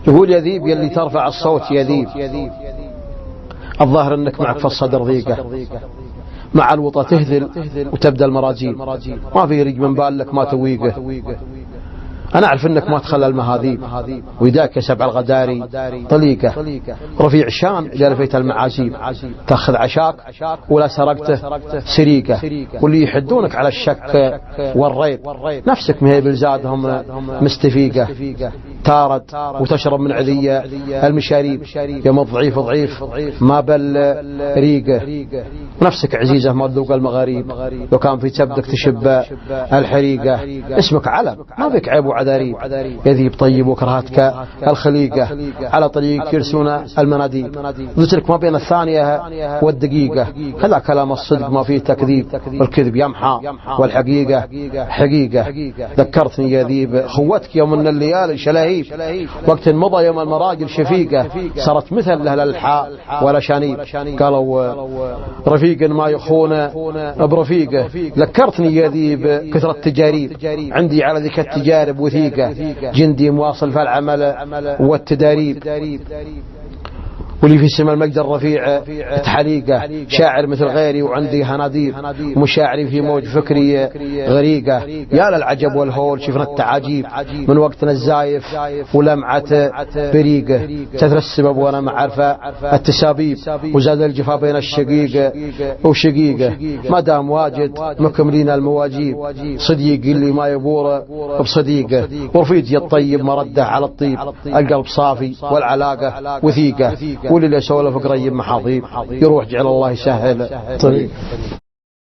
يقول يذيب يلي ترفع الصوت يذيب، الظاهر انك معك في الصدر ضيقة، مع الوطى تهذل وتبدأ المراجيل، ما في ريق من بالك ما تويقه. أنا أعرف أنك ما تخلى المهاذيب، ويداك يا سبع الغداري طليقة، رفيع شان جلفيت المعازيب، تأخذ عشاك ولا سرقته سريقة، واللي يحدونك على الشك والريب نفسك مهي بلزادهم مستفيقة، تارد وتشرب من عذية المشاريب، يوم ضعيف ضعيف ما بل ريقة، نفسك عزيزة ما تذوق المغاريب، لو كان في تبدك تشب الحريقة، اسمك علم ما بك عيب وعذاريب، يذيب طيب وكرهتك الخليقة، على طريق يرسون المناديب، ذكرك ما بين الثانية والدقيقة، هذا كلام الصدق ما فيه تكذيب، والكذب يمحى والحقيقة حقيقة. ذكرتني يذيب خوتك يوم من الليالي شلاهيب، وقت مضى يوم المراجل شفيقة، صارت مثل له الحاء ولا شانيب، قالوا رفيق ما يخون برفيقه. ذكرتني يذيب كثرة تجاريب، عندي على ذيك التجارب وثيقة، جندي مواصل في العمل والتداريب، واللي في سما المجد الرفيع تحليقه، شاعر مثل غيري وعندي هناديب، ومشاعري في موج فكري غريقه، يا للعجب والهول شفنا التعاجيب، من وقتنا الزايف ولمعة بريقه، كثر السبب وانا معرفة التسابيب، وزاد الجفا بين الشقيقة وشقيقه، ما دام واجد مكملين المواجيب، صديق اللي ما يبور بصديقه، ورفيدي الطيب مرده على الطيب، القلب صافي والعلاقة وثيقة، واللي يسولف قريب محاضيب، يروح جعل الله يسهل طريق.